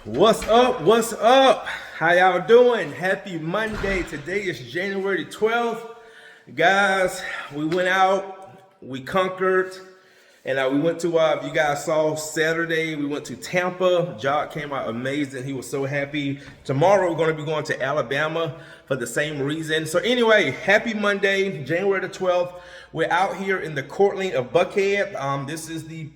What's up? What's up? How y'all doing? Happy Monday. Today is January 12th. Guys, we went out, we conquered, and we went to, if you guys saw Saturday, we went to Tampa. Jock came out amazing. He was so happy. Tomorrow, we're going to be going to Alabama for the same reason. So anyway, happy Monday, January the 12th. We're out here in the Courtlands of Buckhead. This is the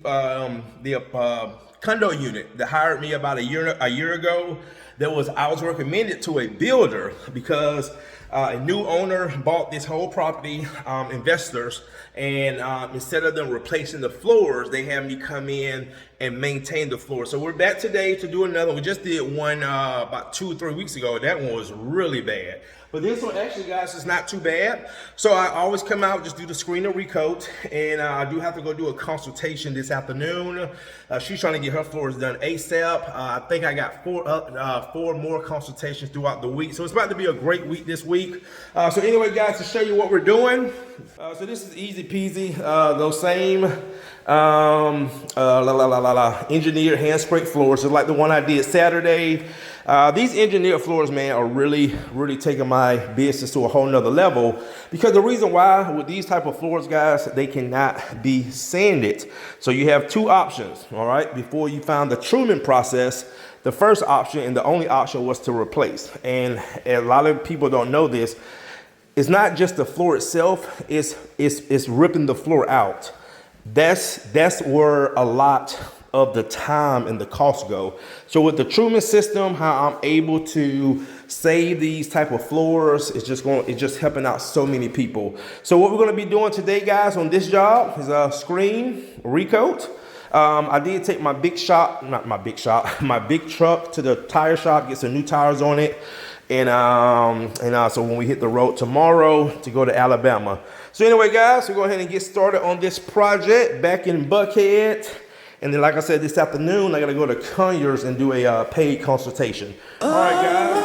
condo unit that hired me about a year ago. I was recommended to a builder because a new owner bought this whole property, investors, and instead of them replacing the floors, they had me come in and maintain the floor. So we're back today to do another. We just did one about 2 or 3 weeks ago. That one was really bad. But this one actually, guys, is not too bad. So I always come out, just do the screen and recoat, and I do have to go do a consultation this afternoon. She's trying to get her floors done ASAP. I think I got four more consultations throughout the week. So it's about to be a great week this week. So anyway, guys, to show you what we're doing. So this is easy peasy. Those same engineered hand scrape floors, just like the one I did Saturday. These engineered floors, man, are really taking my business to a whole nother level, because the reason why with these type of floors, guys, they cannot be sanded. So you have two options, all right? Before you found the truman process, the first option and the only option was to replace. And a lot of people don't know this. It's not just the floor itself, it's ripping the floor out. That's where a lot of the time and the cost go. So with the truman system, how I'm able to save these type of floors, it's just helping out so many people. So what we're going to be doing today, guys, on this job is a screen recoat. I did take my big truck to the tire shop, get some new tires on it. And so when we hit the road tomorrow to go to Alabama. So anyway, guys, we'll go ahead and get started on this project back in Buckhead. And then, like I said, this afternoon, I got to go to Conyers and do a paid consultation. All right, guys.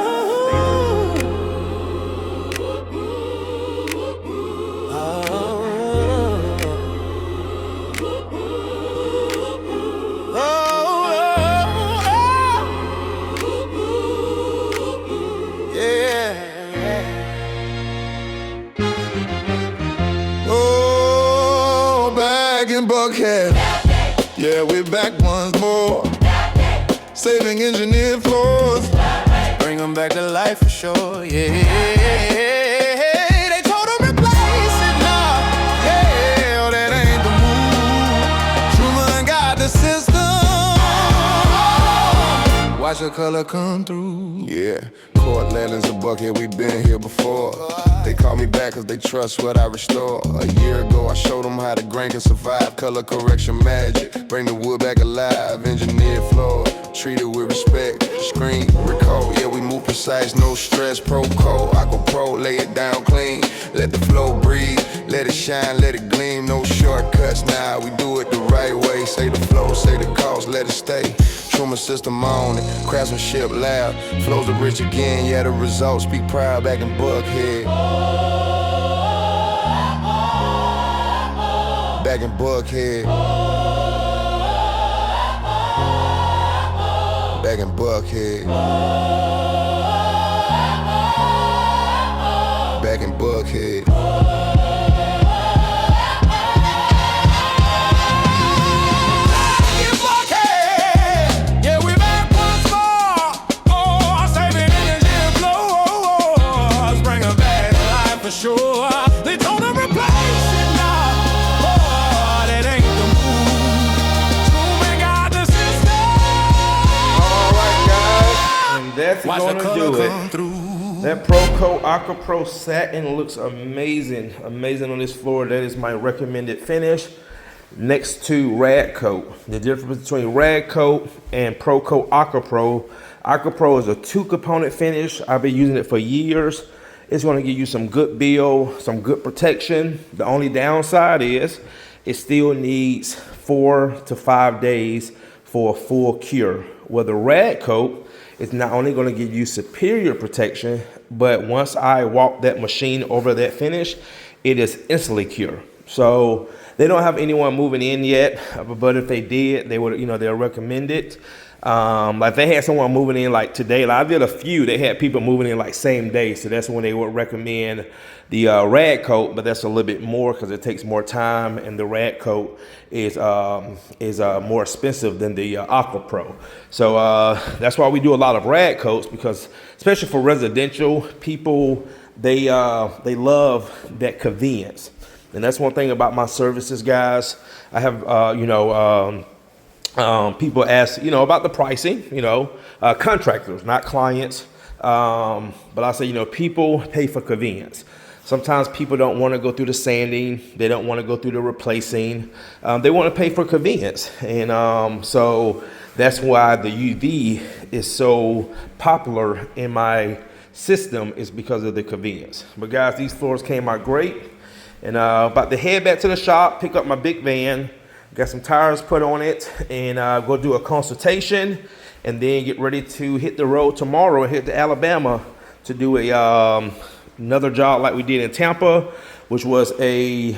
Oh, back in Buckhead. Yeah, we're back once more. Saving engineered floors. Bring them back to life for sure, yeah. They told them replace it now. Hell, that ain't the move. Truman got the system. Watch the color come through. Yeah, Courtlands of Buckhead, we been here before. They call me back cause they trust what I restore. A year ago I showed them how the grain can survive. Color correction magic, bring the wood back alive. Engineered floor, treated with respect. Screen, Recoat, yeah we move precise, no stress. Proco, Aqua Pro, lay it down clean. Let the flow breathe, let it shine, let it gleam. No shortcuts now, we do it the right way. Say the flow, say the cost, let it stay. Truman system on it, craftsmanship loud. Flows are rich again, yeah the results speak proud back in Buckhead. Back in Buckhead. Back in Buckhead. Back in Buckhead. Sure, they told them replace it now. Oh, that ain't the move. Truman got the system. All right, guys. And that's gonna do it. That Proco Aqua Pro satin looks amazing on this floor. That is my recommended finish next to Recoat. The difference between Recoat and Proco Aqua Pro. Aqua Pro is a 2-component finish. I've been using it for years. It's going to give you some good build, some good protection. The only downside is it still needs 4 to 5 days for a full cure. Where the Recoat is not only going to give you superior protection, but once I walk that machine over that finish, it is instantly cure. So they don't have anyone moving in yet, but if they did, they would, they'll recommend it. Like they had someone moving in like today. Like I did a few. They had people moving in like same day, so that's when they would recommend the rad coat. But that's a little bit more because it takes more time, and the rad coat is more expensive than the Aqua Pro. So that's why we do a lot of rad coats, because especially for residential people, they love that convenience. And that's one thing about my services, guys. I have people ask, about the pricing, contractors, not clients. But I say, people pay for convenience. Sometimes people don't want to go through the sanding. They don't want to go through the replacing. They want to pay for convenience. And so that's why the UV is so popular in my system, is because of the convenience. But guys, these floors came out great. And about to head back to the shop, pick up my big van, got some tires put on it, and go do a consultation, and then get ready to hit the road tomorrow and hit to Alabama to do another job like we did in Tampa, which was a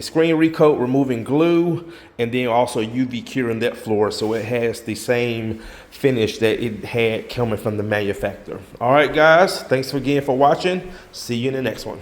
screen recoat, removing glue, and then also UV curing that floor so it has the same finish that it had coming from the manufacturer. All right, guys, thanks again for watching. See you in the next one.